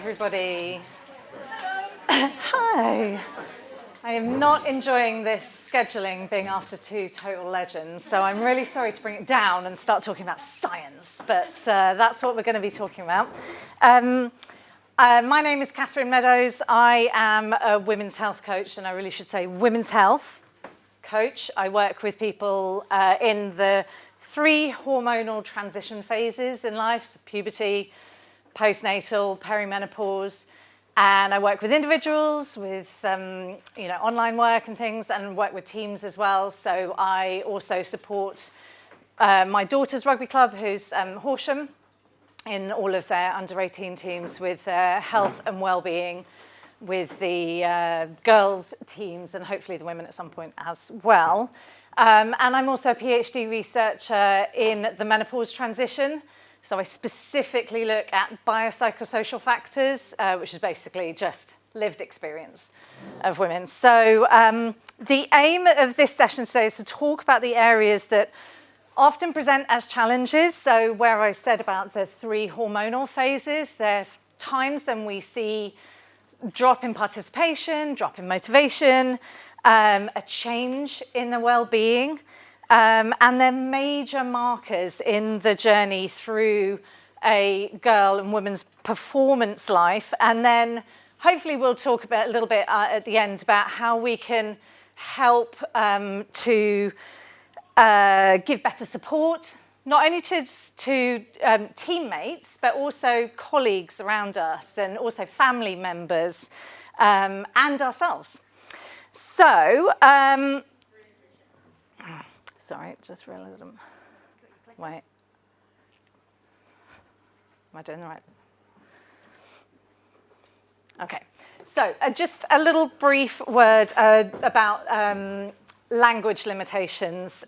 everybody. Hi. I am not enjoying this scheduling being after two total legends, so I'm really sorry to bring it down and start talking about science, but that's what we're going to be talking about. My name is Kathryn Meadows. I am a women's health coach, and I really should say women's health coach. I work with people in the 3 hormonal transition phases in life, so puberty, postnatal, perimenopause, and I work with individuals, with online work and things, and work with teams as well. So I also support my daughter's rugby club, who's Horsham, in all of their under-18 teams with health and well-being, with the girls' teams, and hopefully the women at some point as well. And I'm also a PhD researcher in the menopause transition. So I specifically look at biopsychosocial factors, which is basically just lived experience of women. So the aim of this session today is to talk about the areas that often present as challenges. So where I said about the 3 hormonal phases, there are times when we see drop in participation, drop in motivation, a change in the well-being. And they're major markers in the journey through a girl and woman's performance life. And then hopefully we'll talk a little bit at the end about how we can help to give better support, not only to teammates, but also colleagues around us, and also family members and ourselves. So, sorry, just realised wait. Am I doing the right? Okay, so just a little brief word about language limitations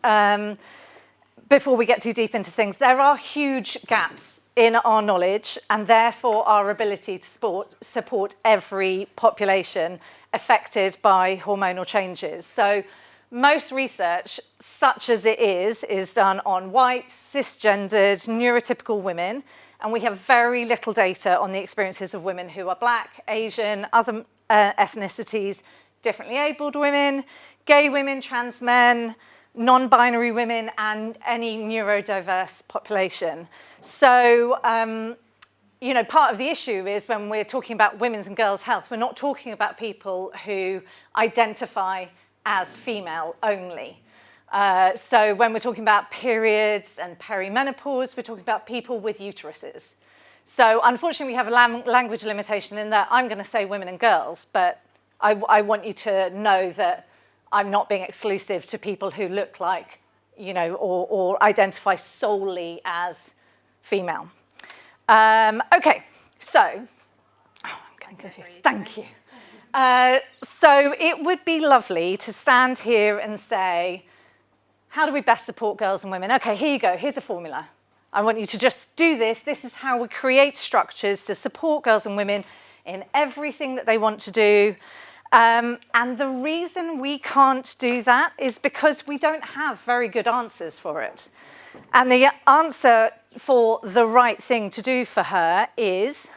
before we get too deep into things. There are huge gaps in our knowledge and therefore our ability to support every population affected by hormonal changes. So most research, such as it is done on white, cisgendered, neurotypical women, and we have very little data on the experiences of women who are Black, Asian, other ethnicities, differently abled women, gay women, trans men, non-binary women, and any neurodiverse population. So, part of the issue is when we're talking about women's and girls' health, we're not talking about people who identify as female only. So when we're talking about periods and perimenopause, we're talking about people with uteruses. So unfortunately, we have a language limitation in that I'm going to say women and girls, but I want you to know that I'm not being exclusive to people who look like, or identify solely as female. Okay, so, I'm getting confused. Thank you. So it would be lovely to stand here and say, how do we best support girls and women? Okay, here you go. Here's a formula. I want you to just do this. This is how we create structures to support girls and women in everything that they want to do. And the reason we can't do that is because we don't have very good answers for it. And the answer for the right thing to do for her is,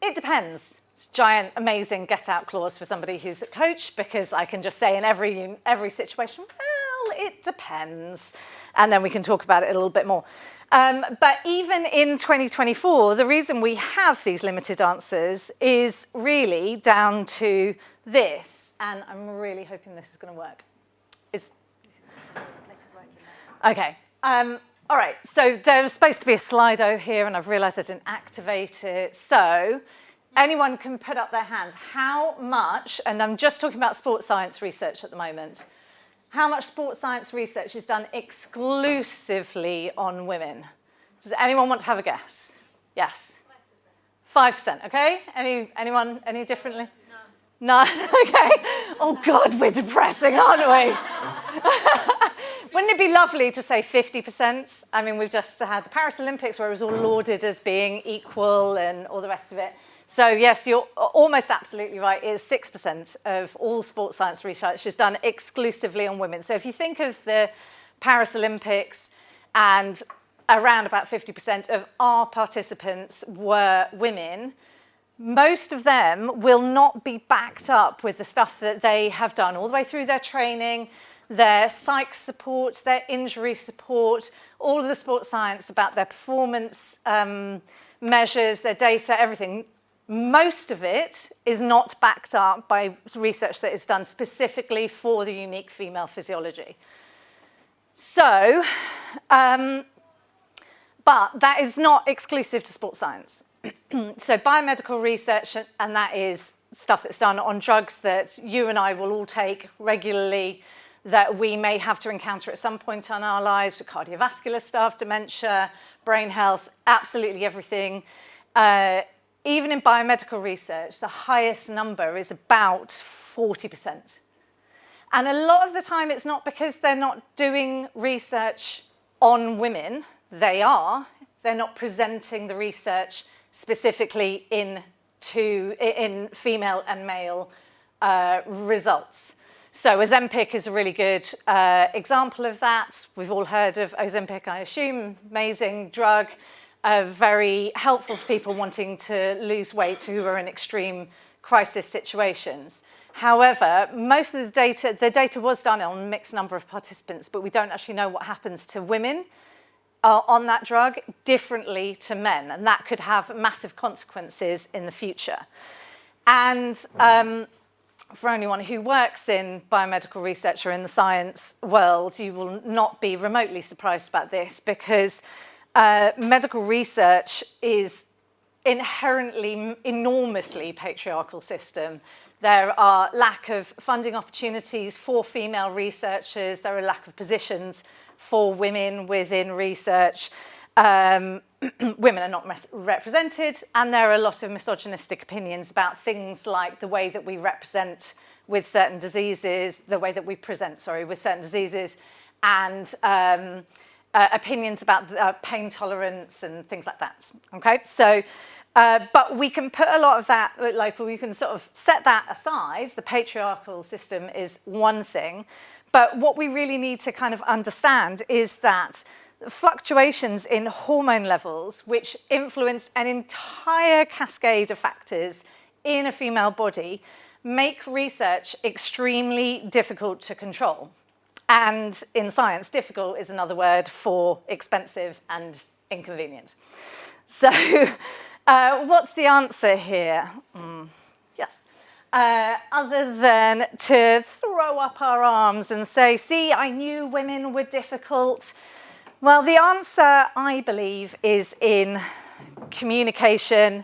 it depends. It's a giant, amazing get-out clause for somebody who's a coach, because I can just say in every situation, well, it depends. And then we can talk about it a little bit more. But even in 2024, the reason we have these limited answers is really down to this. And I'm really hoping this is going to work. Okay. All right. So there was supposed to be a Slido here, and I've realized I didn't activate it. So anyone can put up their hands. How much, and I'm just talking about sports science research at the moment, how much sports science research is done exclusively on women? Does anyone want to have a guess? Yes? 5%, okay? Anyone, any differently? No. No? Okay. Oh God, we're depressing, aren't we? Wouldn't it be lovely to say 50%? I mean, we've just had the Paris Olympics where it was all lauded as being equal and all the rest of it. So yes, you're almost absolutely right. It is 6% of all sports science research is done exclusively on women. So if you think of the Paris Olympics and around about 50% of our participants were women, most of them will not be backed up with the stuff that they have done all the way through their training, their psych support, their injury support, all of the sports science about their performance measures, their data, everything. Most of it is not backed up by research that is done specifically for the unique female physiology. So, but that is not exclusive to sports science. So biomedical research, and that is stuff that's done on drugs that you and I will all take regularly, that we may have to encounter at some point in our lives, cardiovascular stuff, dementia, brain health, absolutely everything. Even in biomedical research, the highest number is about 40%. And a lot of the time it's not because they're not doing research on women, they're not presenting the research specifically in female and male results. So Ozempic is a really good example of that. We've all heard of Ozempic, I assume, amazing drug, very helpful for people wanting to lose weight who are in extreme crisis situations. However, most of the data was done on a mixed number of participants, but we don't actually know what happens to women on that drug differently to men, and that could have massive consequences in the future. And for anyone who works in biomedical research or in the science world, you will not be remotely surprised about this, because medical research is inherently enormously patriarchal system. There are lack of funding opportunities for female researchers. There are lack of positions for women within research. Women are not represented, and there are a lot of misogynistic opinions about things like the way that we represent with certain diseases, the way that we present, with certain diseases, and opinions about pain tolerance and things like that. Okay, so but we can put a lot of that, like we can sort of set that aside. The patriarchal system is one thing, but what we really need to kind of understand is that fluctuations in hormone levels, which influence an entire cascade of factors in a female body, make research extremely difficult to control. And in science, difficult is another word for expensive and inconvenient. So what's the answer here? Yes. Other than to throw up our arms and say, see, I knew women were difficult. Well, the answer, I believe, is in communication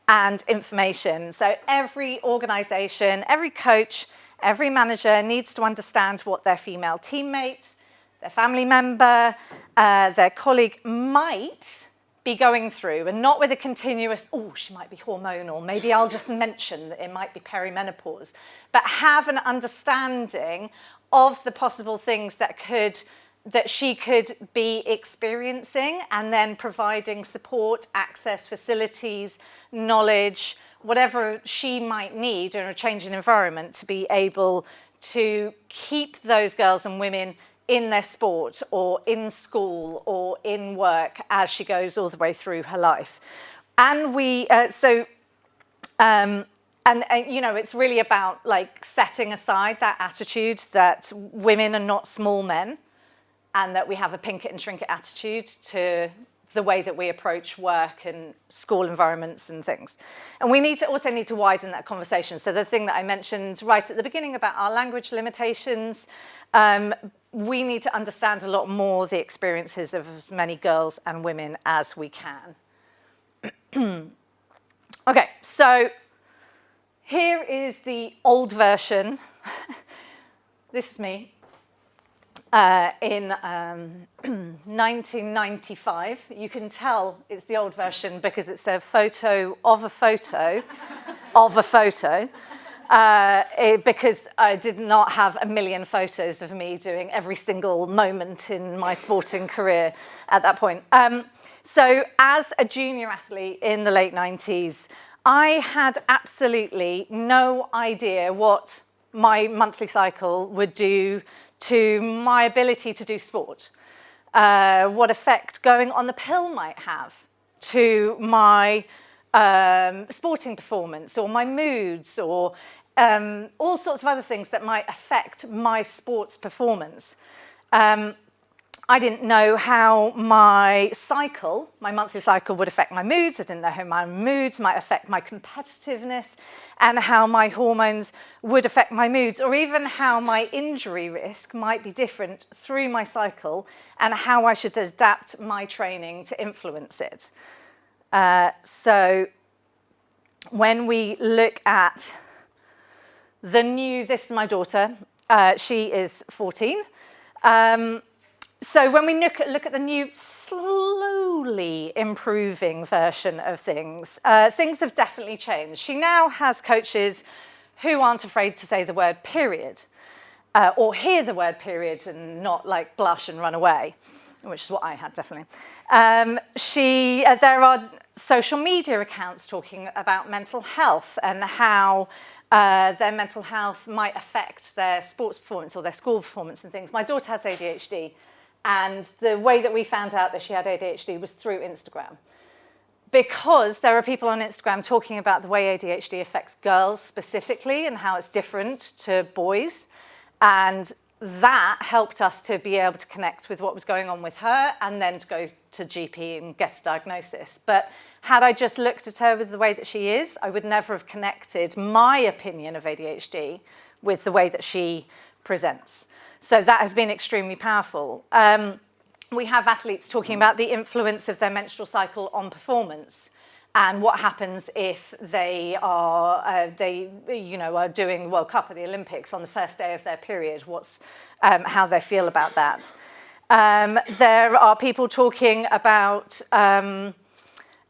and information. So every organisation, every coach, every manager needs to understand what their female teammate, their family member, their colleague might be going through, and not with a continuous, oh, she might be hormonal, maybe I'll just mention that it might be perimenopause, but have an understanding of the possible things that she could be experiencing, and then providing support, access, facilities, knowledge, whatever she might need in a changing environment to be able to keep those girls and women in their sport or in school or in work as she goes all the way through her life. And it's really about like setting aside that attitude that women are not small men, and that we have a pink it and shrink it attitude to the way that we approach work and school environments and things. And we need to widen that conversation. So the thing that I mentioned right at the beginning about our language limitations, we need to understand a lot more the experiences of as many girls and women as we can. Okay, so here is the old version. This is me. In 1995, you can tell it's the old version because it's a photo of a photo of a photo, because I did not have a million photos of me doing every single moment in my sporting career at that point. So as a junior athlete in the late 90s, I had absolutely no idea what my monthly cycle would do to my ability to do sport. what effect going on the pill might have to my sporting performance or my moods or all sorts of other things that might affect my sports performance. I didn't know how my monthly cycle would affect my moods. I didn't know how my moods might affect my competitiveness and how my hormones would affect my moods, or even how my injury risk might be different through my cycle and how I should adapt my training to influence it. So when we look at this is my daughter, she is 14. So when we look at the new, slowly improving version of things, things have definitely changed. She now has coaches who aren't afraid to say the word period, or hear the word period and not like blush and run away, which is what I had definitely. There are social media accounts talking about mental health and how their mental health might affect their sports performance or their school performance and things. My daughter has ADHD. And the way that we found out that she had ADHD was through Instagram. Because there are people on Instagram talking about the way ADHD affects girls specifically and how it's different to boys. And that helped us to be able to connect with what was going on with her and then to go to GP and get a diagnosis. But had I just looked at her with the way that she is, I would never have connected my opinion of ADHD with the way that she presents. So that has been extremely powerful. We have athletes talking about the influence of their menstrual cycle on performance and what happens if they are doing the World Cup or the Olympics on the first day of their period. How they feel about that. There are people talking about. There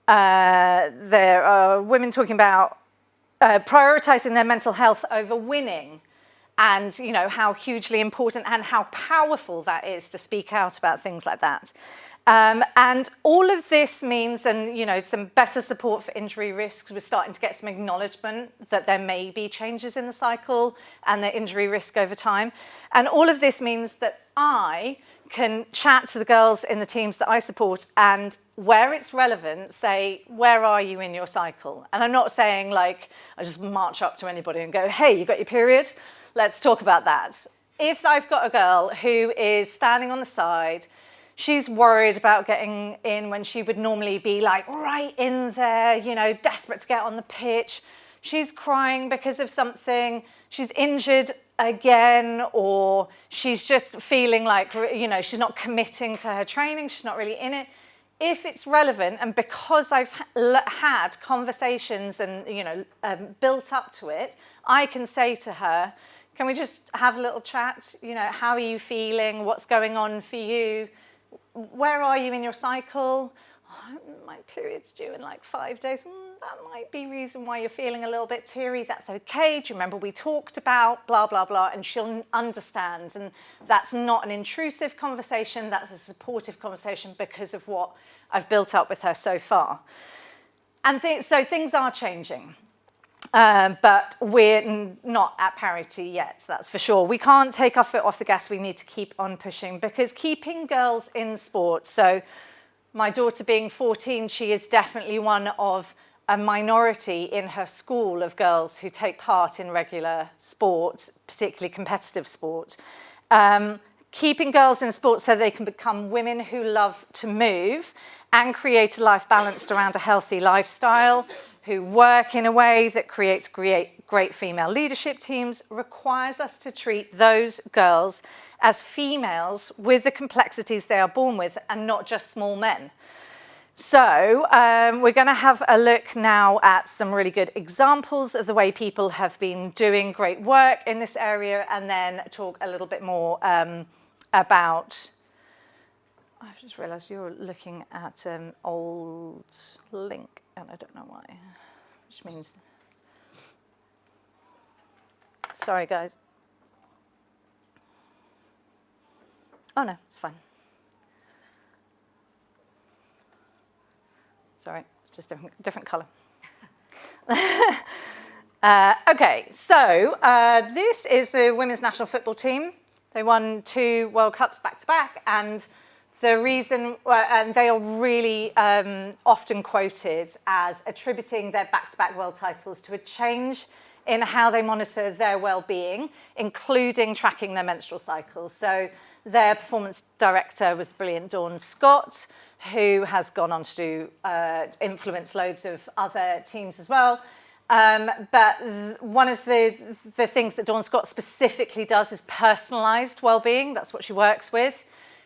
are women talking about prioritizing their mental health over winning. And, how hugely important and how powerful that is to speak out about things like that. And all of this means, some better support for injury risks. We're starting to get some acknowledgement that there may be changes in the cycle and the injury risk over time. And all of this means that I can chat to the girls in the teams that I support and, where it's relevant, say, where are you in your cycle? And I'm not saying I just march up to anybody and go, hey, you got your period? Let's talk about that. If I've got a girl who is standing on the side, she's worried about getting in when she would normally be right in there, desperate to get on the pitch. She's crying because of something. She's injured again, or she's just feeling she's not committing to her training. She's not really in it. If it's relevant, and because I've had conversations and, built up to it, I can say to her, can we just have a little chat? How are you feeling? What's going on for you? Where are you in your cycle? Oh, my period's due in 5 days. That might be reason why you're feeling a little bit teary. That's okay. Do you remember we talked about blah, blah, blah? And she'll understand. And that's not an intrusive conversation. That's a supportive conversation because of what I've built up with her so far. And so things are changing. But we're not at parity yet, that's for sure. We can't take our foot off the gas. We need to keep on pushing, because keeping girls in sport, so my daughter being 14, she is definitely one of a minority in her school of girls who take part in regular sport, particularly competitive sport. Keeping girls in sport so they can become women who love to move and create a life balanced around a healthy lifestyle, who work in a way that creates great female leadership teams, requires us to treat those girls as females with the complexities they are born with and not just small men. So we're going to have a look now at some really good examples of the way people have been doing great work in this area, and then talk a little bit more about... I've just realised you're looking at an old link, and I don't know why, which means... Sorry, guys. Oh, no, it's fine. Sorry, it's just different colour. Okay, so this is the women's national football team. They won 2 World Cups back-to-back, and The reason, and they are really often quoted as attributing their back-to-back world titles to a change in how they monitor their well-being, including tracking their menstrual cycles. So their performance director was the brilliant Dawn Scott, who has gone on to do influence loads of other teams as well. But one of the things that Dawn Scott specifically does is personalised well-being. That's what she works with.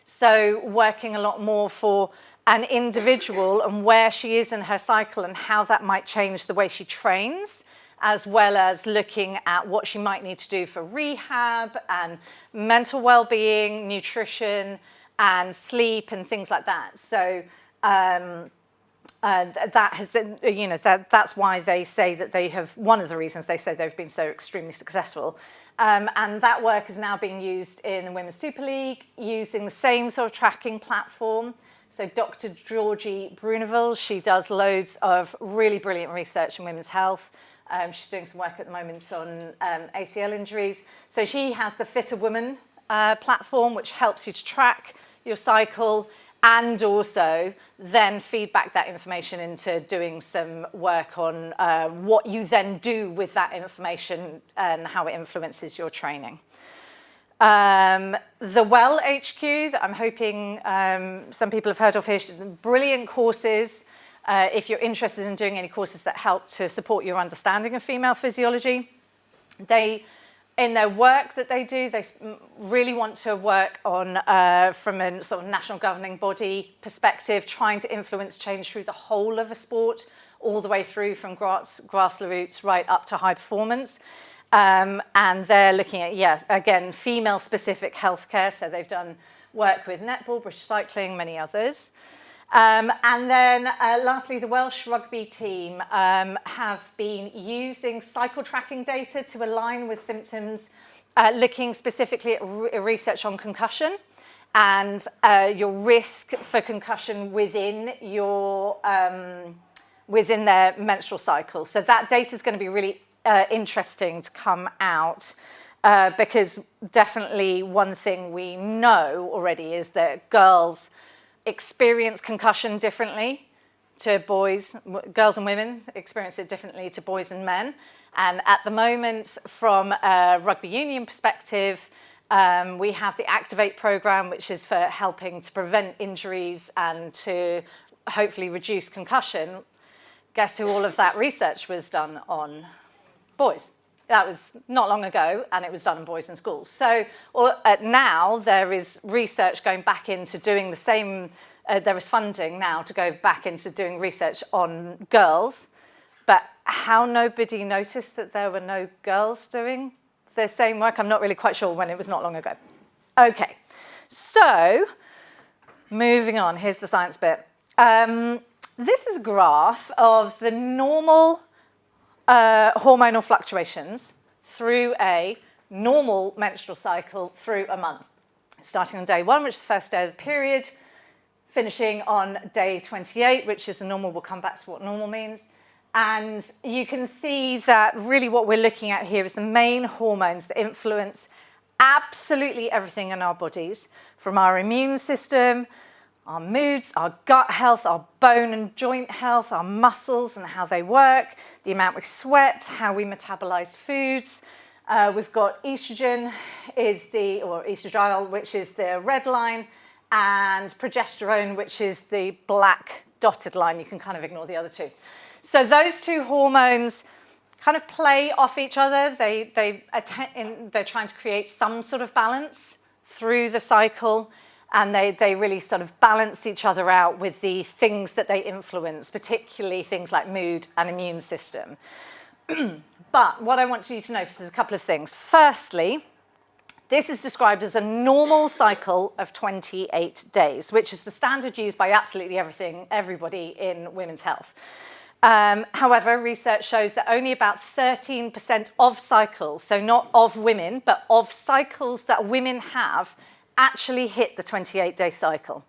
So working a lot more for an individual and where she is in her cycle and how that might change the way she trains, as well as looking at what she might need to do for rehab and mental well-being, nutrition and sleep and things like that. So that has, that's why they say that they have, one of the reasons they say they've been so extremely successful. And that work is now being used in the Women's Super League using the same sort of tracking platform. So Dr. Georgie Bruneville, she does loads of really brilliant research in women's health. She's doing some work at the moment on ACL injuries. So she has the Fitter Woman platform, which helps you to track your cycle and also then feed back that information into doing some work on what you then do with that information and how it influences your training. The Well HQ that I'm hoping some people have heard of here, brilliant courses. If you're interested in doing any courses that help to support your understanding of female physiology, in their work that they do, they really want to work on, from a sort of national governing body perspective, trying to influence change through the whole of a sport, all the way through from grassroots right up to high performance. And they're looking at, again, female-specific healthcare. So they've done work with netball, British cycling, many others. And then lastly, the Welsh rugby team have been using cycle tracking data to align with symptoms, looking specifically at research on concussion and your risk for concussion within your within their menstrual cycle. So that data is going to be really interesting to come out because definitely one thing we know already is that girls experience concussion differently to boys. Girls and women experience it differently to boys and men. And at the moment, from a rugby union perspective, we have the Activate programme, which is for helping to prevent injuries and to hopefully reduce concussion. Guess who all of that research was done on? Boys. That was not long ago, and it was done in boys in schools. So now there is research going back into doing the same. There is funding now to go back into doing research on girls. But how nobody noticed that there were no girls doing the same work, I'm not really quite sure when it was not long ago. Okay, so moving on, here's the science bit. This is a graph of the normal hormonal fluctuations through a normal menstrual cycle through a month, starting on day 1, which is the first day of the period, finishing on day 28, which is the normal. We'll come back to what normal means. And you can see that really what we're looking at here is the main hormones that influence absolutely everything in our bodies, from our immune system, our moods, our gut health, our bone and joint health, our muscles and how they work, the amount we sweat, how we metabolize foods. We've got estrogen or estradiol, which is the red line, and progesterone, which is the black dotted line. You can kind of ignore the other two. So those two hormones kind of play off each other. They're trying to create some sort of balance through the cycle. And they really sort of balance each other out with the things that they influence, particularly things like mood and immune system. But what I want you to notice is a couple of things. Firstly, this is described as a normal cycle of 28 days, which is the standard used by absolutely everybody in women's health. However, research shows that only about 13% of cycles, so not of women, but of cycles that women have, actually hit the 28-day cycle.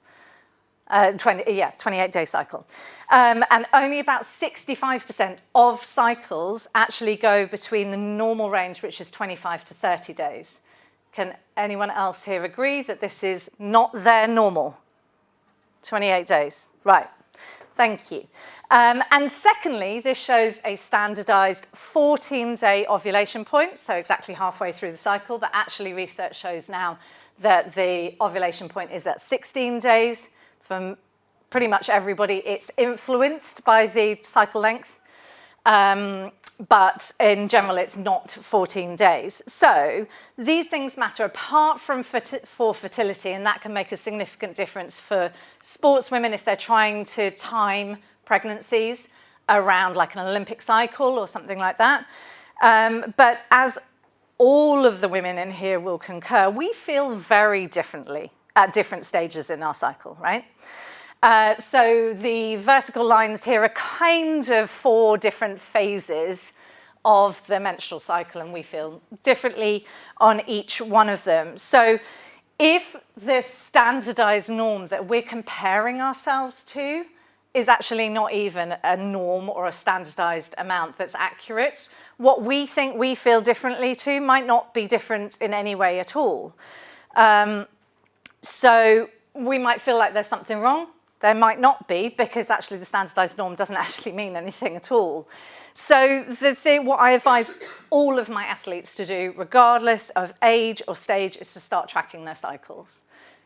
28-day cycle. And only about 65% of cycles actually go between the normal range, which is 25 to 30 days. Can anyone else here agree that this is not their normal? 28 days, right. Thank you. And secondly, this shows a standardized 14-day ovulation point, so exactly halfway through the cycle, but actually research shows now that the ovulation point is at 16 days. For pretty much everybody, it's influenced by the cycle length, but in general, it's not 14 days. So these things matter apart from for fertility, and that can make a significant difference for sportswomen if they're trying to time pregnancies around like an Olympic cycle or something like that. But as all of the women in here will concur, we feel very differently at different stages in our cycle, right? So the vertical lines here are kind of 4 different phases of the menstrual cycle, and we feel differently on each one of them. So if the standardized norm that we're comparing ourselves to is actually not even a norm or a standardized amount that's accurate, what we think we feel differently to might not be different in any way at all. So we might feel like there's something wrong. There might not be, because actually the standardized norm doesn't actually mean anything at all. So what I advise all of my athletes to do, regardless of age or stage, is to start tracking their cycles.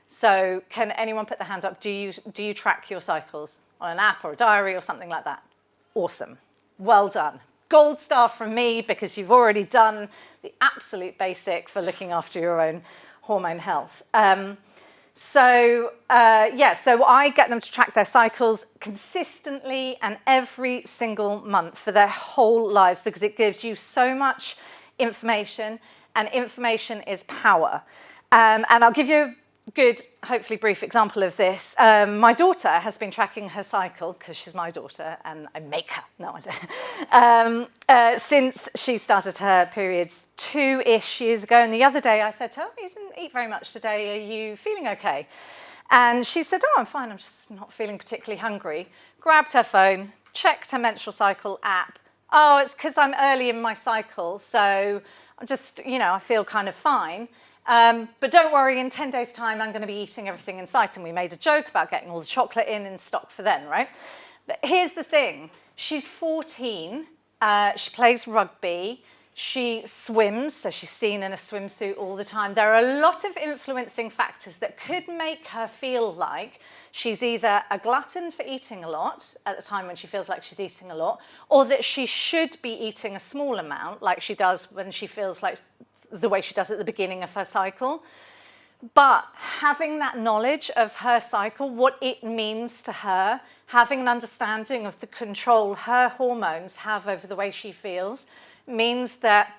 So can anyone put their hand up? Do you track your cycles on an app or a diary or something like that? Awesome. Well done. Gold star from me, because you've already done the absolute basic for looking after your own hormone health. So I get them to track their cycles consistently and every single month for their whole life, because it gives you so much information, and information is power. And I'll give you a good, hopefully brief example of this. My daughter has been tracking her cycle, because she's my daughter and I make her, no I don't, since she started her periods 2-ish years ago. And the other day I said to her, "Oh, you didn't eat very much today, are you feeling okay?" And she said, "Oh, I'm fine, I'm just not feeling particularly hungry." Grabbed her phone, checked her menstrual cycle app. "Oh, it's because I'm early in my cycle, so I'm just, I feel kind of fine. But don't worry, in 10 days' time, I'm going to be eating everything in sight." And we made a joke about getting all the chocolate in stock for then, right? But here's the thing. She's 14. She plays rugby. She swims, so she's seen in a swimsuit all the time. There are a lot of influencing factors that could make her feel like she's either a glutton for eating a lot at the time when she feels like she's eating a lot, or that she should be eating a small amount like she does when she feels like the way she does at the beginning of her cycle. But having that knowledge of her cycle, what it means to her, having an understanding of the control her hormones have over the way she feels, means that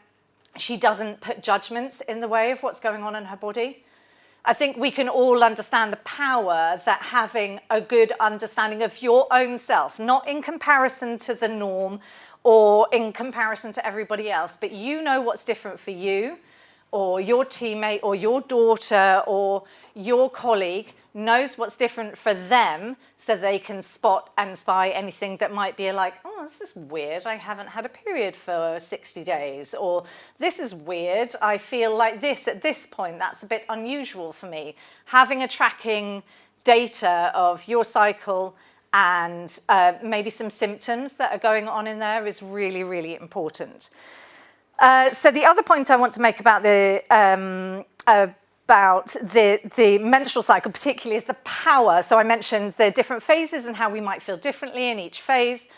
she doesn't put judgments in the way of what's going on in her body. I think we can all understand the power that having a good understanding of your own self, not in comparison to the norm or in comparison to everybody else, but you know what's different for you, or your teammate or your daughter or your colleague knows what's different for them, so they can spot and spy anything that might be like, "Oh, this is weird, I haven't had a period for 60 days, or this is weird, I feel like this at this point, that's a bit unusual for me." Having a tracking data of your cycle and maybe some symptoms that are going on in there is really, really important. So the other point I want to make about the menstrual cycle particularly is the power. So I mentioned the different phases and how we might feel differently in each phase,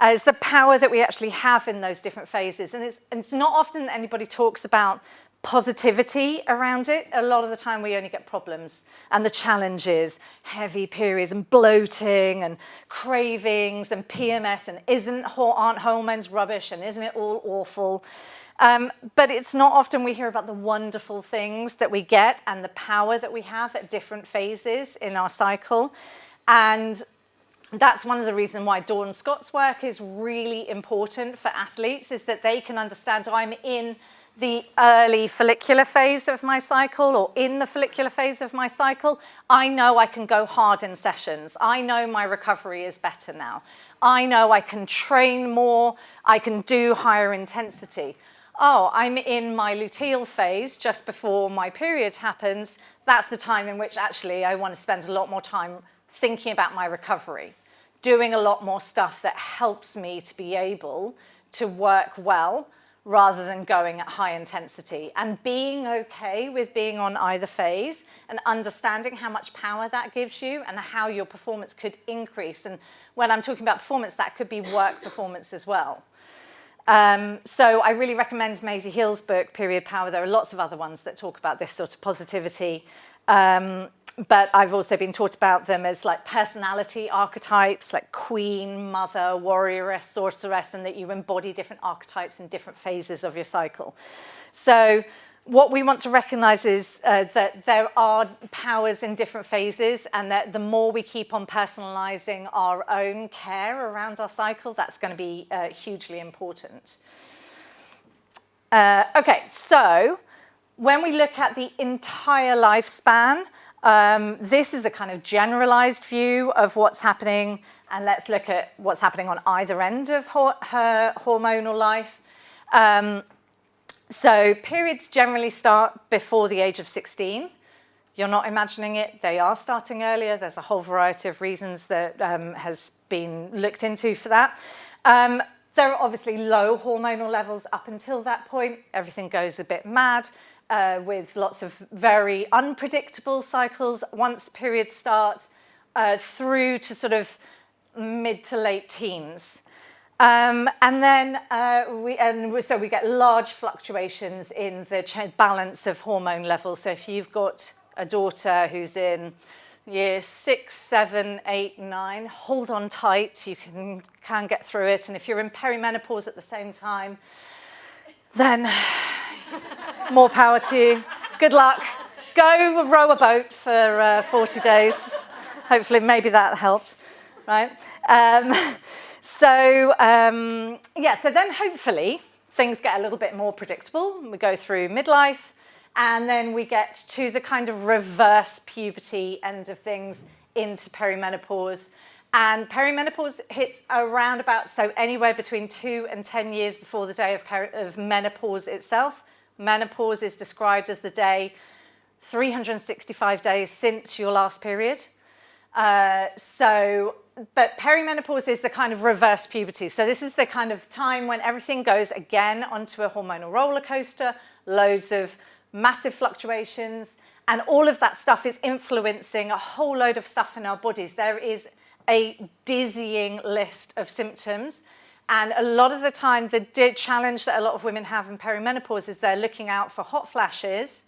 is the power that we actually have in those different phases. And it's not often that anybody talks about positivity around it. A lot of the time we only get problems and the challenges, heavy periods and bloating and cravings and PMS, and aren't hormones rubbish, and isn't it all awful? But it's not often we hear about the wonderful things that we get and the power that we have at different phases in our cycle. And that's one of the reasons why Dawn Scott's work is really important for athletes, is that they can understand, I'm in the early follicular phase of my cycle, or in the follicular phase of my cycle. I know I can go hard in sessions. I know my recovery is better now. I know I can train more. I can do higher intensity. Oh, I'm in my luteal phase just before my period happens. That's the time in which actually I want to spend a lot more time thinking about my recovery, doing a lot more stuff that helps me to be able to work well rather than going at high intensity, and being okay with being on either phase and understanding how much power that gives you and how your performance could increase. And when I'm talking about performance, that could be work performance as well. So I really recommend Maisie Hill's book, Period Power. There are lots of other ones that talk about this sort of positivity. But I've also been taught about them as like personality archetypes, like queen, mother, warrioress, sorceress, and that you embody different archetypes in different phases of your cycle. So what we want to recognize is that there are powers in different phases, and that the more we keep on personalizing our own care around our cycle, that's going to be hugely important. Okay, so when we look at the entire lifespan, this is a kind of generalized view of what's happening, and let's look at what's happening on either end of her hormonal life. So periods generally start before the age of 16. You're not imagining it, they are starting earlier. There's a whole variety of reasons that has been looked into for that. There are obviously low hormonal levels up until that point. Everything goes a bit mad. With lots of very unpredictable cycles once periods start through to sort of mid to late teens. And then so we get large fluctuations in the balance of hormone levels. So if you've got a daughter who's in year 6, 7, 8, 9, hold on tight, you can get through it. And if you're in perimenopause at the same time, then more power to you. Good luck. Go row a boat for 40 days. Hopefully, maybe that helped, right? So then hopefully things get a little bit more predictable. We go through midlife, and then we get to the kind of reverse puberty end of things into perimenopause. And perimenopause hits around about, so anywhere between 2 and 10 years before the day of menopause itself. Menopause is described as the day 365 days since your last period. But perimenopause is the kind of reverse puberty. So this is the kind of time when everything goes again onto a hormonal roller coaster, loads of massive fluctuations, and all of that stuff is influencing a whole load of stuff in our bodies. There is a dizzying list of symptoms. And a lot of the time, the challenge that a lot of women have in perimenopause is they're looking out for hot flashes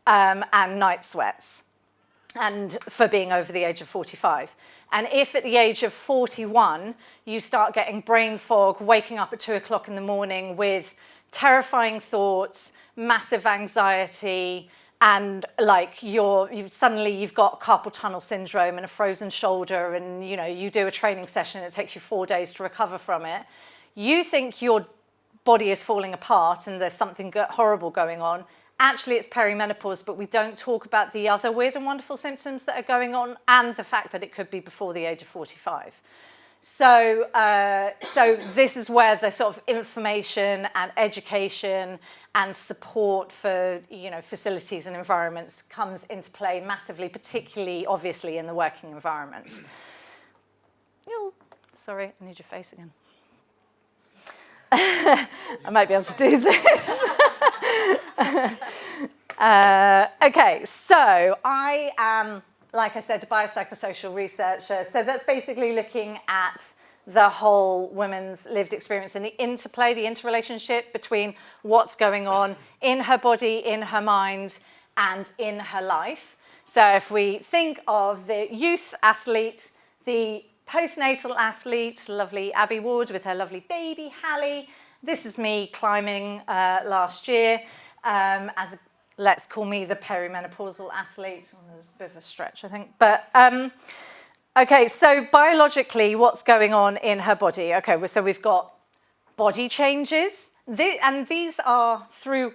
and night sweats, and for being over the age of 45. And if at the age of 41, you start getting brain fog, waking up at 2 o'clock in the morning with terrifying thoughts, massive anxiety, and like suddenly you've got carpal tunnel syndrome and a frozen shoulder, and you do a training session, it takes you 4 days to recover from it. You think your body is falling apart and there's something horrible going on. Actually, it's perimenopause, but we don't talk about the other weird and wonderful symptoms that are going on, and the fact that it could be before the age of 45. So this is where the sort of information and education and support for facilities and environments comes into play massively, particularly obviously in the working environment. Oh, sorry, I need your face again. I might be able to do this. Okay, so I am, like I said, a biopsychosocial researcher. So that's basically looking at the whole woman's lived experience and the interplay, the interrelationship between what's going on in her body, in her mind, and in her life. So if we think of the youth athlete, the postnatal athlete, lovely Abby Ward with her lovely baby Hallie. This is me climbing last year let's call me the perimenopausal athlete. Oh, there's a bit of a stretch, I think. But okay, so biologically, what's going on in her body? Okay, so we've got body changes, and these are through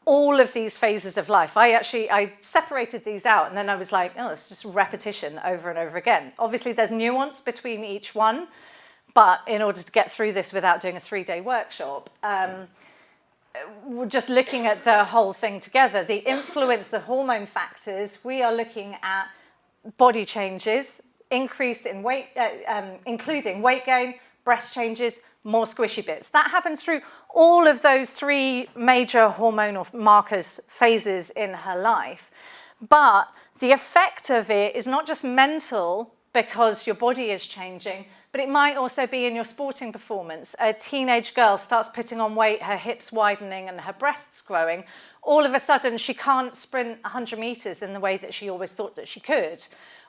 all of these phases of life. I separated these out, and then I was like, oh, it's just repetition over and over again. Obviously, there's nuance between each one, but in order to get through this without doing a 3-day workshop, we're just looking at the whole thing together. The influence, the hormone factors, we are looking at body changes, increase in weight, including weight gain, breast changes, more squishy bits. That happens through all of those 3 major hormonal markers, phases in her life. But the effect of it is not just mental because your body is changing, but it might also be in your sporting performance. A teenage girl starts putting on weight, her hips widening and her breasts growing. All of a sudden, she can't sprint 100 meters in the way that she always thought that she could.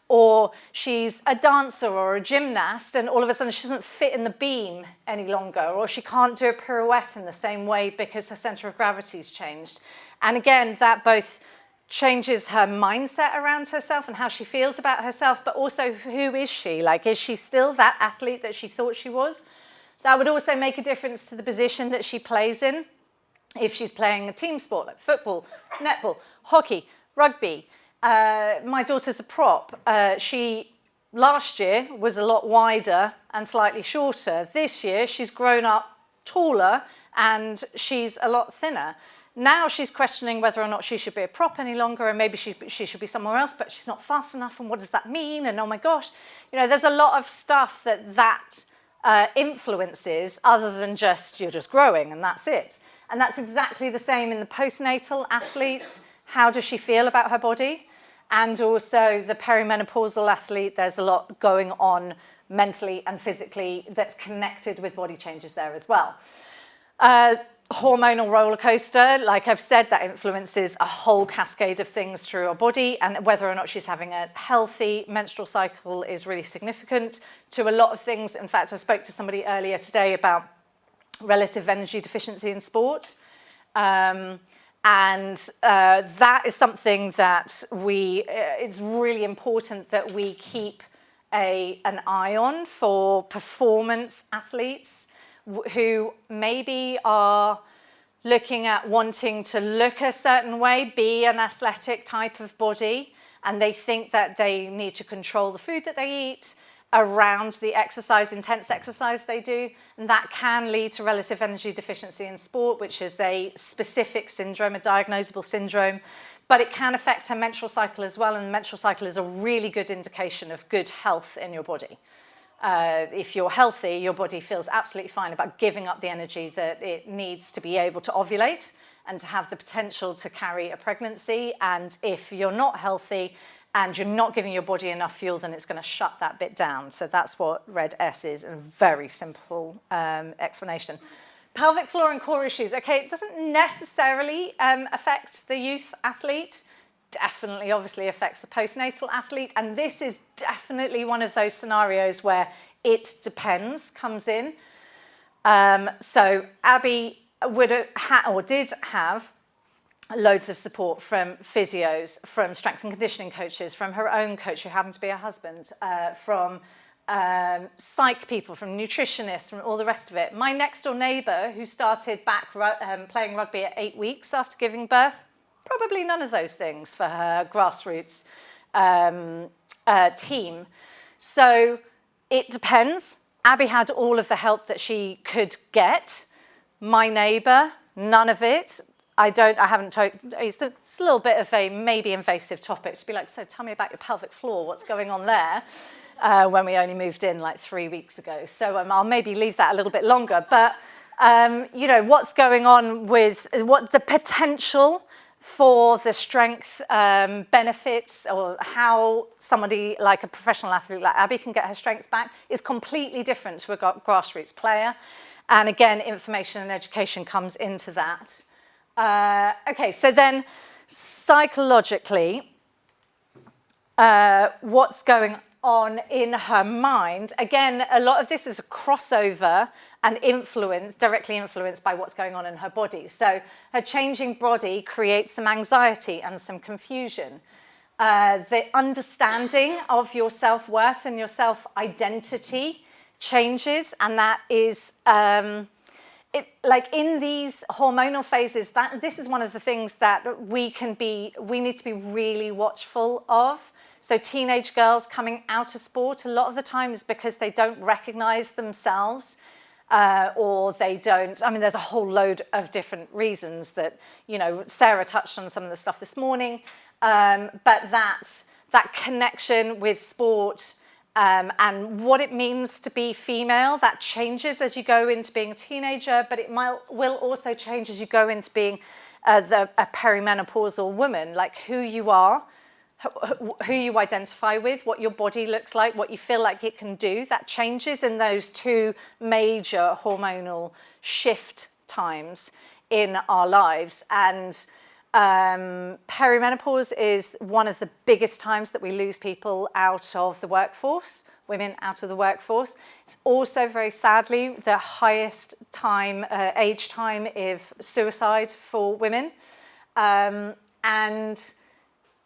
Or she's a dancer or a gymnast, and all of a sudden she doesn't fit in the beam any longer, or she can't do a pirouette in the same way because her center of gravity's changed. And again, that both changes her mindset around herself and how she feels about herself, but also who is she? Like, is she still that athlete that she thought she was? That would also make a difference to the position that she plays in. If she's playing a team sport like football, netball, hockey, rugby. My daughter's a prop. She, last year, was a lot wider and slightly shorter. This year, she's grown up taller and she's a lot thinner. Now she's questioning whether or not she should be a prop any longer, and maybe she should be somewhere else, but she's not fast enough, and what does that mean? And oh my gosh, there's a lot of stuff that influences other than just you're just growing and that's it. And that's exactly the same in the postnatal athlete. How does she feel about her body? And also the perimenopausal athlete, there's a lot going on mentally and physically that's connected with body changes there as well. Hormonal roller coaster, like I've said, that influences a whole cascade of things through her body, and whether or not she's having a healthy menstrual cycle is really significant to a lot of things. In fact, I spoke to somebody earlier today about relative energy deficiency in sport. And that is something that it's really important that we keep an eye on for performance athletes who maybe are looking at wanting to look a certain way, be an athletic type of body, and they think that they need to control the food that they eat around the intense exercise they do, and that can lead to relative energy deficiency in sport, which is a specific syndrome, a diagnosable syndrome, but it can affect her menstrual cycle as well, and the menstrual cycle is a really good indication of good health in your body. If you're healthy, your body feels absolutely fine about giving up the energy that it needs to be able to ovulate and to have the potential to carry a pregnancy. And if you're not healthy and you're not giving your body enough fuel, then it's going to shut that bit down. So that's what red S is, a very simple explanation. Pelvic floor and core issues. Okay, it doesn't necessarily affect the youth athlete. Definitely obviously affects the postnatal athlete, and this is definitely one of those scenarios where it depends comes in. So Abby did have loads of support from physios, from strength and conditioning coaches, from her own coach who happened to be her husband, from psych people, from nutritionists, from all the rest of it. My next door neighbour, who started back playing rugby at 8 weeks after giving birth, probably none of those things for her grassroots team. So it depends. Abby had all of the help that she could get. My neighbour, none of it. It's a little bit of a maybe invasive topic to be like, so tell me about your pelvic floor, what's going on there? When we only moved in like 3 weeks ago. So I'll maybe leave that a little bit longer. But, what's going on with what the potential for the strength benefits, or how somebody like a professional athlete like Abby can get her strength back, is completely different to a grassroots player. And again, information and education comes into that. Okay, so then psychologically, what's going on in her mind? Again, a lot of this is a crossover and directly influenced by what's going on in her body. So her changing body creates some anxiety and some confusion. The understanding of your self-worth and your self-identity changes, and that is like in these hormonal phases, this is one of the things that we need to be really watchful of. So teenage girls coming out of sport, a lot of the time is because they don't recognize themselves, or they don't, there's a whole load of different reasons that, Sarah touched on some of the stuff this morning, but that connection with sport and what it means to be female. That changes as you go into being a teenager, but it will also change as you go into being a perimenopausal woman, like who you are, who you identify with, what your body looks like, what you feel like it can do. That changes in those two major hormonal shift times in our lives. And perimenopause is one of the biggest times that we lose people out of the workforce, women out of the workforce. It's also very sadly the highest time, age time of suicide for women. And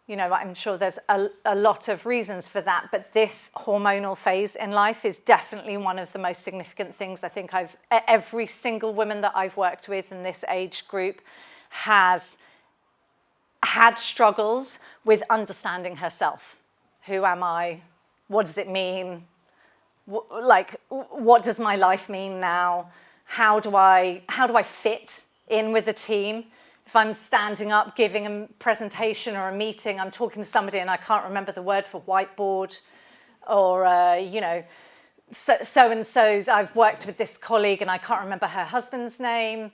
you know, I'm sure there's a lot of reasons for that, but this hormonal phase in life is definitely one of the most significant things. I think every single woman that I've worked with in this age group has had struggles with understanding herself. Who am I? What does it mean? What does my life mean now? How do I fit in with a team? If I'm standing up, giving a presentation or a meeting, I'm talking to somebody and I can't remember the word for whiteboard, or, you know, so-and-so's, I've worked with this colleague and I can't remember her husband's name.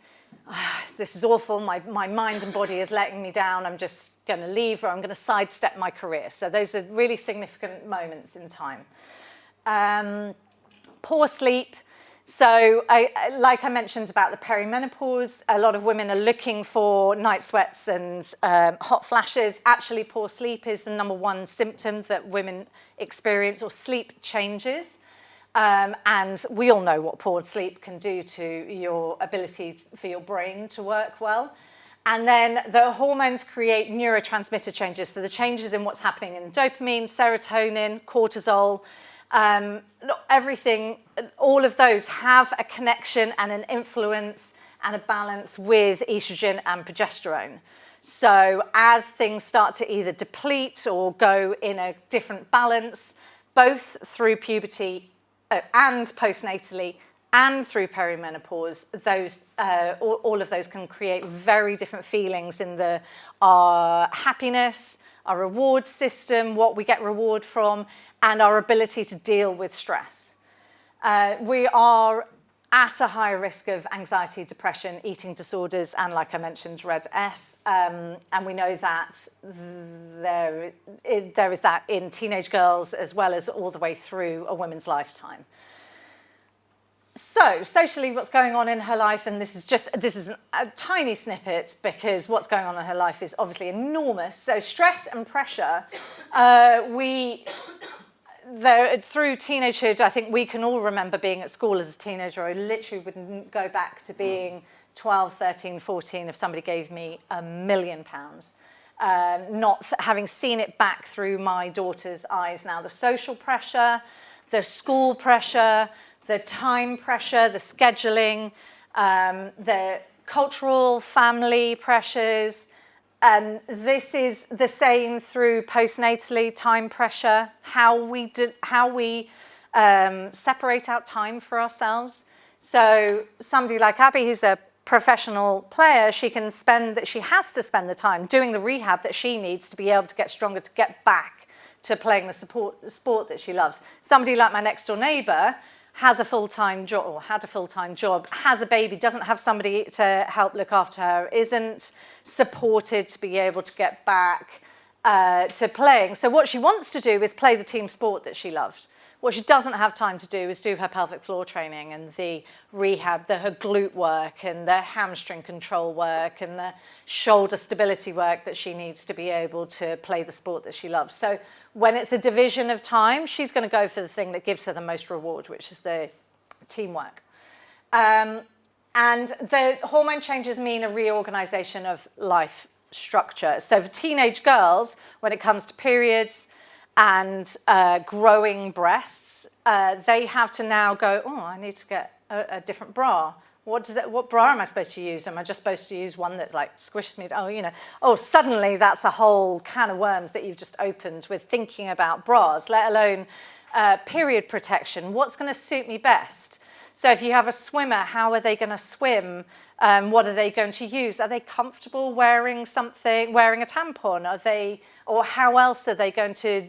This is awful. My mind and body is letting me down. I'm just going to leave, or I'm going to sidestep my career. So those are really significant moments in time. Poor sleep. So like I mentioned about the perimenopause, a lot of women are looking for night sweats and hot flashes. Actually, poor sleep is the #1 symptom that women experience, or sleep changes. And we all know what poor sleep can do to your ability for your brain to work well. And then the hormones create neurotransmitter changes. So the changes in what's happening in dopamine, serotonin, cortisol, everything, all of those have a connection and an influence and a balance with estrogen and progesterone. So as things start to either deplete or go in a different balance, both through puberty and postnatally and through perimenopause, those all of those can create very different feelings in our happiness, our reward system, what we get reward from, and our ability to deal with stress. We are at a higher risk of anxiety, depression, eating disorders, and like I mentioned, Red S. And we know that there is that in teenage girls as well as all the way through a woman's lifetime. So socially, what's going on in her life, and this is a tiny snippet because what's going on in her life is obviously enormous. So stress and pressure, through teenagehood, I think we can all remember being at school as a teenager. I literally wouldn't go back to being 12, 13, 14 if somebody gave me £1 million. Not having seen it back through my daughter's eyes now. The social pressure, the school pressure, the time pressure, the scheduling, the cultural family pressures. And this is the same through postnatally, time pressure, how we separate out time for ourselves. So somebody like Abby, who's a professional player, she has to spend the time doing the rehab that she needs to be able to get stronger, to get back to playing the sport that she loves. Somebody like my next door neighbour has a full-time job, or had a full-time job, has a baby, doesn't have somebody to help look after her, isn't supported to be able to get back to playing. So what she wants to do is play the team sport that she loved. What she doesn't have time to do is do her pelvic floor training and the rehab, her glute work and the hamstring control work and the shoulder stability work that she needs to be able to play the sport that she loves. So when it's a division of time, she's going to go for the thing that gives her the most reward, which is the teamwork. And the hormone changes mean a reorganization of life structure. So for teenage girls, when it comes to periods and growing breasts, they have to now go, oh, I need to get a different bra. What bra am I supposed to use? Am I just supposed to use one that like squishes me? Suddenly that's a whole can of worms that you've just opened with thinking about bras, let alone period protection. What's going to suit me best? So if you have a swimmer, how are they going to swim? What are they going to use? Are they comfortable wearing a tampon? Or how else are they going to,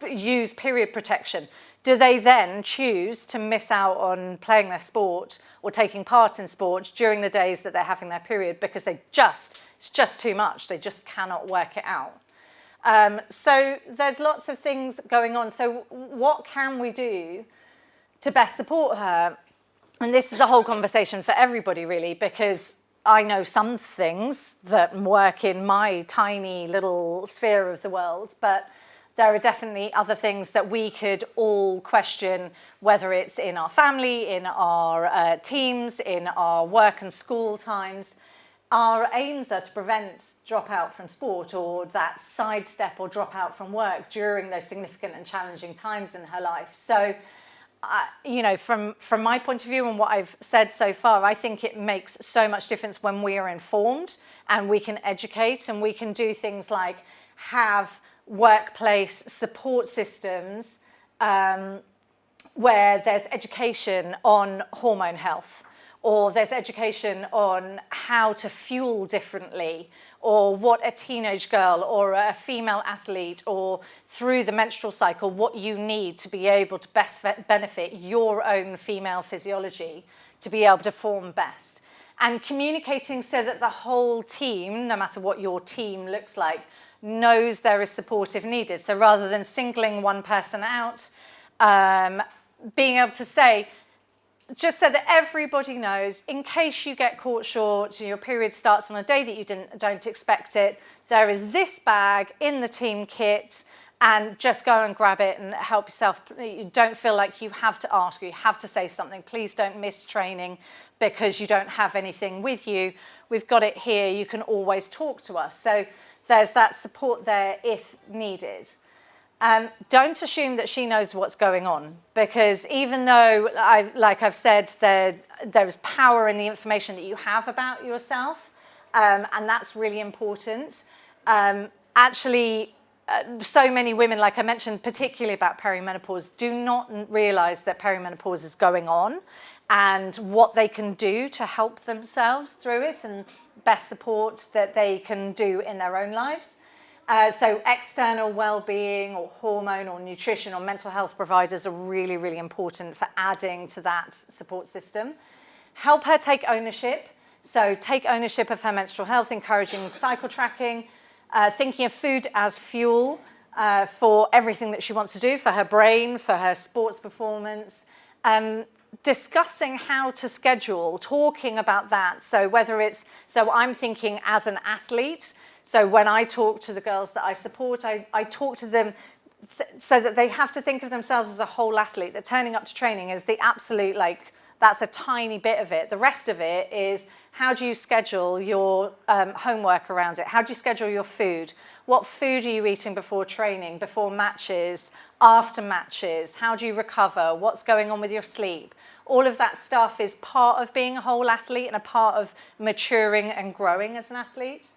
use period protection, do they then choose to miss out on playing their sport or taking part in sport during the days that they're having their period because it's just too much, they just cannot work it out? So there's lots of things going on. So what can we do to best support her? And this is a whole conversation for everybody, really, because I know some things that work in my tiny little sphere of the world, but there are definitely other things that we could all question, whether it's in our family, in our teams, in our work and school times. Our aims are to prevent dropout from sport or that sidestep or dropout from work during those significant and challenging times in her life. So, from my point of view and what I've said so far, I think it makes so much difference when we are informed and we can educate and we can do things like have workplace support systems where there's education on hormone health, or there's education on how to fuel differently, or what a teenage girl or a female athlete, or through the menstrual cycle, what you need to be able to best benefit your own female physiology to be able to form best. And communicating so that the whole team, no matter what your team looks like, knows there is support if needed. So rather than singling one person out, being able to say, just so that everybody knows, in case you get caught short, your period starts on a day that you don't expect it, there is this bag in the team kit, and just go and grab it and help yourself. You don't feel like you have to ask, or you have to say something. Please don't miss training because you don't have anything with you. We've got it here. You can always talk to us. So there's that support there if needed. Don't assume that she knows what's going on, because even though, like I've said, there is power in the information that you have about yourself, and that's really important. Actually, so many women, like I mentioned, particularly about perimenopause, do not realise that perimenopause is going on and what they can do to help themselves through it and best support that they can do in their own lives. So external well-being or hormone or nutrition or mental health providers are really, really important for adding to that support system. Help her take ownership. So take ownership of her menstrual health, encouraging cycle tracking, thinking of food as fuel for everything that she wants to do, for her brain, for her sports performance. Discussing how to schedule, talking about that. So I'm thinking as an athlete, so when I talk to the girls that I support, I talk to them so that they have to think of themselves as a whole athlete, that turning up to training is the absolute, that's a tiny bit of it. The rest of it is, how do you schedule your homework around it? How do you schedule your food? What food are you eating before training, before matches, after matches? How do you recover? What's going on with your sleep? All of that stuff is part of being a whole athlete and a part of maturing and growing as an athlete.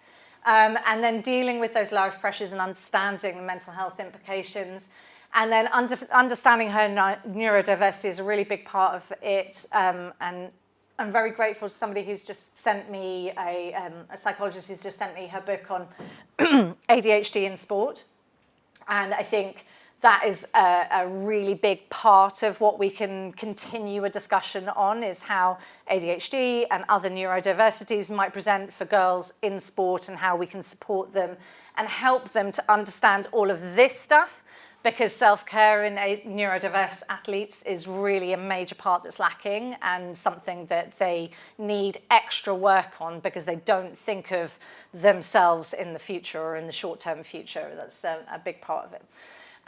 And then dealing with those life pressures and understanding the mental health implications. And then understanding her neurodiversity is a really big part of it. And I'm very grateful to somebody who's just sent me, a psychologist who's just sent me her book on ADHD in sport. And I think that is a really big part of what we can continue a discussion on, is how ADHD and other neurodiversities might present for girls in sport and how we can support them and help them to understand all of this stuff, because self-care in neurodiverse athletes is really a major part that's lacking and something that they need extra work on because they don't think of themselves in the future or in the short-term future. That's a big part of it.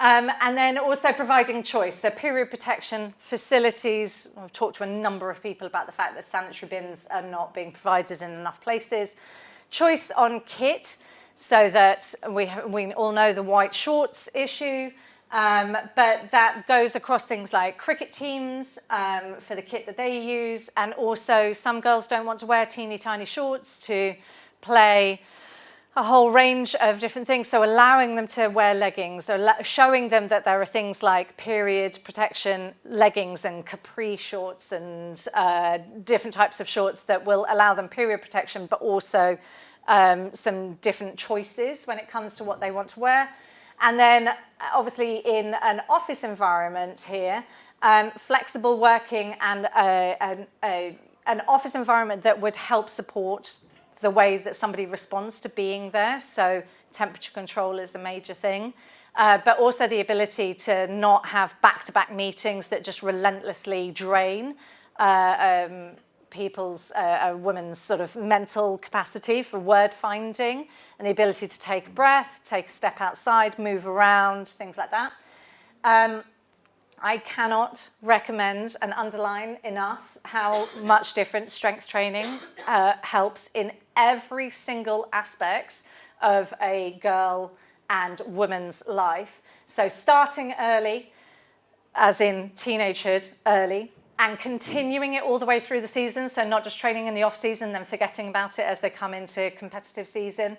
And then also providing choice. So period protection facilities. I've talked to a number of people about the fact that sanitary bins are not being provided in enough places. Choice on kit, so that we all know the white shorts issue, but that goes across things like cricket teams for the kit that they use, and also some girls don't want to wear teeny tiny shorts to play a whole range of different things, so allowing them to wear leggings, or showing them that there are things like period protection leggings and capri shorts and different types of shorts that will allow them period protection, but also some different choices when it comes to what they want to wear. And then obviously in an office environment here, flexible working and an office environment that would help support the way that somebody responds to being there. So temperature control is a major thing, but also the ability to not have back-to-back meetings that just relentlessly drain a woman's sort of mental capacity for word finding, and the ability to take a breath, take a step outside, move around, things like that. I cannot recommend and underline enough how much different strength training helps in every single aspect of a girl and woman's life. So starting early, as in teenagehood, early, and continuing it all the way through the season, so not just training in the off-season, then forgetting about it as they come into competitive season.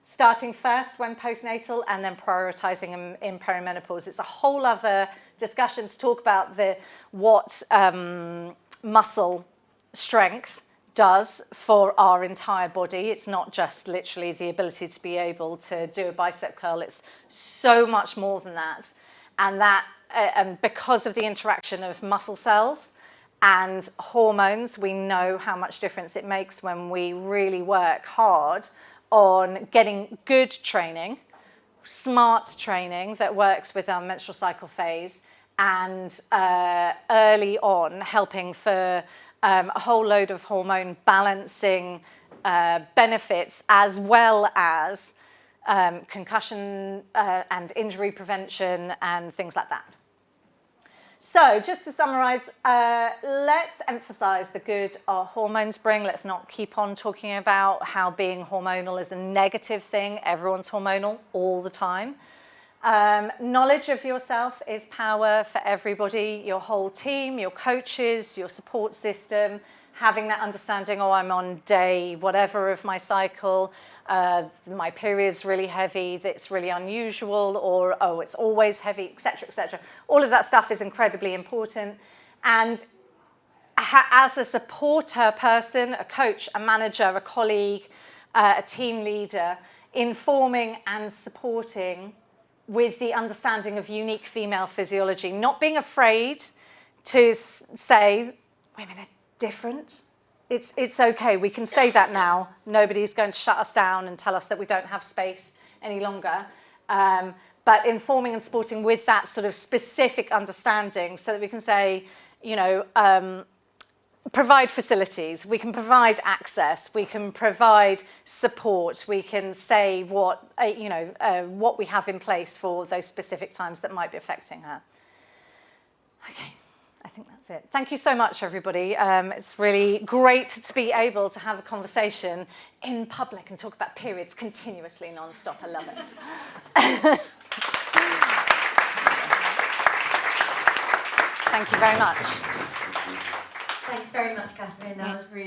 Starting first when postnatal and then prioritising in perimenopause. It's a whole other discussion to talk about what muscle strength does for our entire body. It's not just literally the ability to be able to do a bicep curl. It's so much more than that. And because of the interaction of muscle cells and hormones, we know how much difference it makes when we really work hard on getting good training, smart training that works with our menstrual cycle phase, and early on helping for a whole load of hormone balancing benefits, as well as concussion and injury prevention and things like that. So just to summarise, let's emphasise the good our hormones bring. Let's not keep on talking about how being hormonal is a negative thing. Everyone's hormonal all the time. Knowledge of yourself is power for everybody, your whole team, your coaches, your support system, having that understanding, oh, I'm on day whatever of my cycle, my period's really heavy, that's really unusual, or, oh, it's always heavy, etc., etc. All of that stuff is incredibly important. And as a supporter person, a coach, a manager, a colleague, a team leader, informing and supporting with the understanding of unique female physiology, not being afraid to say, women are different. It's okay, we can say that now. Nobody's going to shut us down and tell us that we don't have space any longer. But informing and supporting with that sort of specific understanding so that we can say, you know, provide facilities, we can provide access, we can provide support, we can say what, what we have in place for those specific times that might be affecting her. Okay, I think that's it. Thank you so much, everybody. It's really great to be able to have a conversation in public and talk about periods continuously, non-stop. I love it. Thank you very much. Thanks very much, Kathryn. That was really